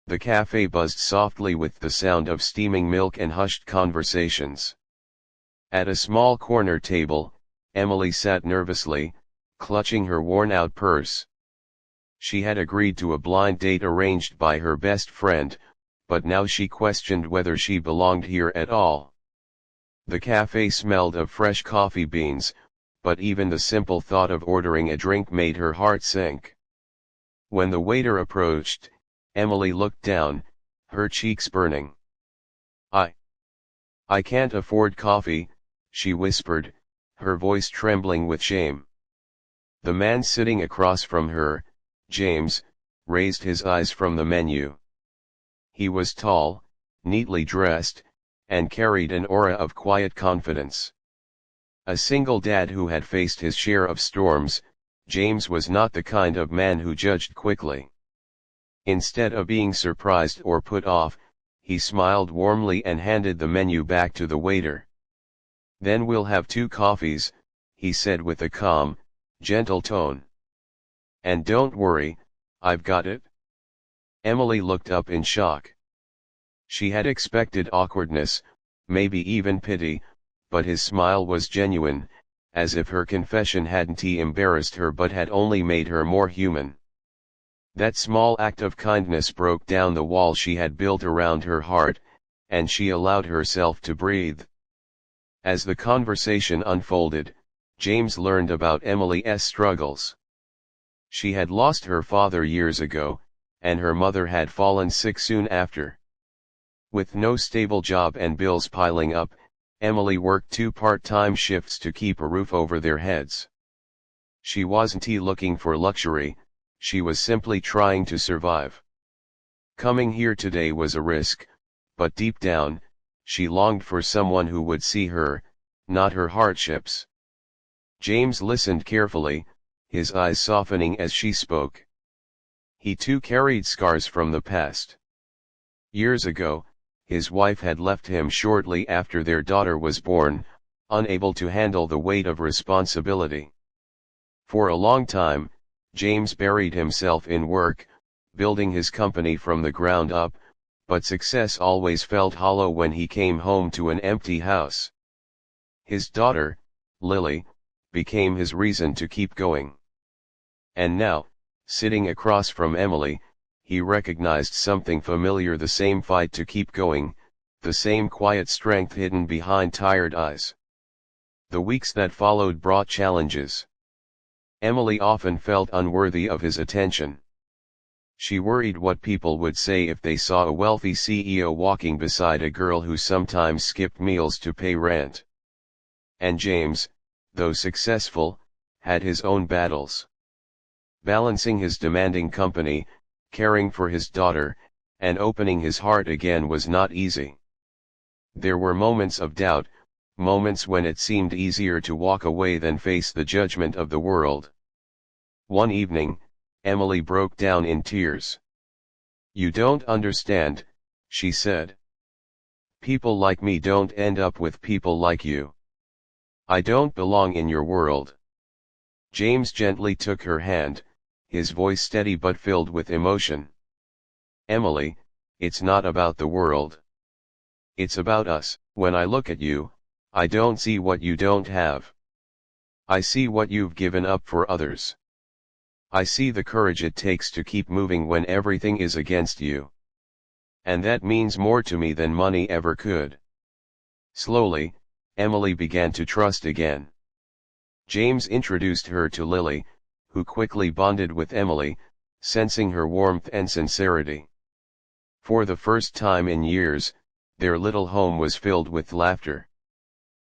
The cafe buzzed softly with the sound of steaming milk and hushed conversations. At a small corner table, Emily sat nervously, clutching her worn-out purse. She had agreed to a blind date arranged by her best friend, but now she questioned whether she belonged here at all. The cafe smelled of fresh coffee beans, but even the simple thought of ordering a drink made her heart sink. When the waiter approached, Emily looked down, her cheeks burning. I can't afford coffee," she whispered, her voice trembling with shame. The man sitting across from her, James, raised his eyes from the menu. He was tall, neatly dressed, and carried an aura of quiet confidence. A single dad who had faced his share of storms, James was not the kind of man who judged quickly. Instead of being surprised or put off, he smiled warmly and handed the menu back to the waiter. "Then we'll have 2 coffees, he said with a calm, gentle tone. "And don't worry, I've got it." Emily looked up in shock. She had expected awkwardness, maybe even pity, but his smile was genuine, as if her confession hadn't embarrassed her but had only made her more human. That small act of kindness broke down the wall she had built around her heart, and she allowed herself to breathe. As the conversation unfolded, James learned about Emily's struggles. She had lost her father years ago, and her mother had fallen sick soon after. With no stable job and bills piling up, Emily worked 2 part-time shifts to keep a roof over their heads. She wasn't looking for luxury, she was simply trying to survive. Coming here today was a risk, but deep down, she longed for someone who would see her, not her hardships. James listened carefully, his eyes softening as she spoke. He too carried scars from the past. Years ago, his wife had left him shortly after their daughter was born, unable to handle the weight of responsibility. For a long time, James buried himself in work, building his company from the ground up, but success always felt hollow when he came home to an empty house. His daughter, Lily, became his reason to keep going. And now, sitting across from Emily, he recognized something familiar: the same fight to keep going, the same quiet strength hidden behind tired eyes. The weeks that followed brought challenges. Emily often felt unworthy of his attention. She worried what people would say if they saw a wealthy CEO walking beside a girl who sometimes skipped meals to pay rent. And James, though successful, had his own battles. Balancing his demanding company, caring for his daughter, and opening his heart again was not easy. There were moments of doubt, moments when it seemed easier to walk away than face the judgment of the world. One evening, Emily broke down in tears. "You don't understand," she said. "People like me don't end up with people like you. I don't belong in your world." James gently took her hand, his voice steady but filled with emotion. "Emily, it's not about the world. It's about us. When I look at you, I don't see what you don't have. I see what you've given up for others. I see the courage it takes to keep moving when everything is against you. And that means more to me than money ever could." Slowly, Emily began to trust again. James introduced her to Lily, who quickly bonded with Emily, sensing her warmth and sincerity. For the first time in years, their little home was filled with laughter.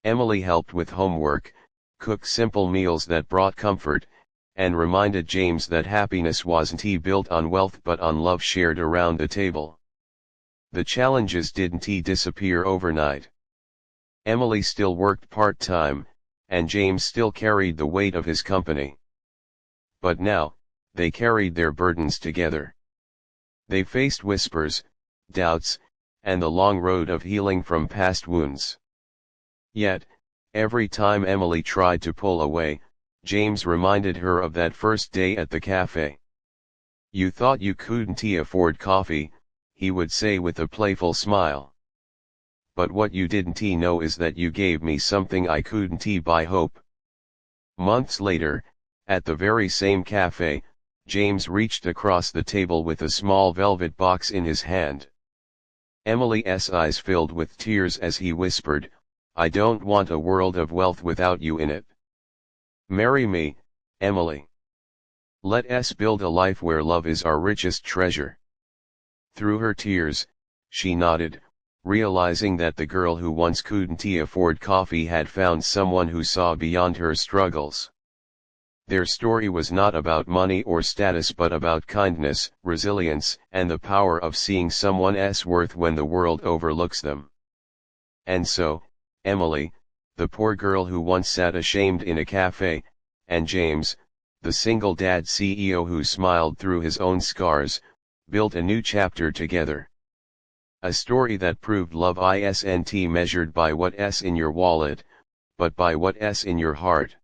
Emily helped with homework, cooked simple meals that brought comfort, and reminded James that happiness wasn't built on wealth but on love shared around the table. The challenges didn't disappear overnight. Emily still worked part-time, and James still carried the weight of his company. But now, they carried their burdens together. They faced whispers, doubts, and the long road of healing from past wounds. Yet, every time Emily tried to pull away, James reminded her of that first day at the cafe. "You thought you couldn't afford coffee, he would say with a playful smile. But what you didn't know is that you gave me something I couldn't buy, hope. Months later, at the very same cafe, James reached across the table with a small velvet box in his hand. Emily's eyes filled with tears as he whispered, "I don't want a world of wealth without you in it. Marry me, Emily. Let us build a life where love is our richest treasure." Through her tears, she nodded, realizing that the girl who once couldn't afford coffee had found someone who saw beyond her struggles. Their story was not about money or status but about kindness, resilience, and the power of seeing someone's worth when the world overlooks them. And so, Emily, the poor girl who once sat ashamed in a cafe, and James, the single dad CEO who smiled through his own scars, built a new chapter together. A story that proved love isn't measured by what's in your wallet, but by what's in your heart.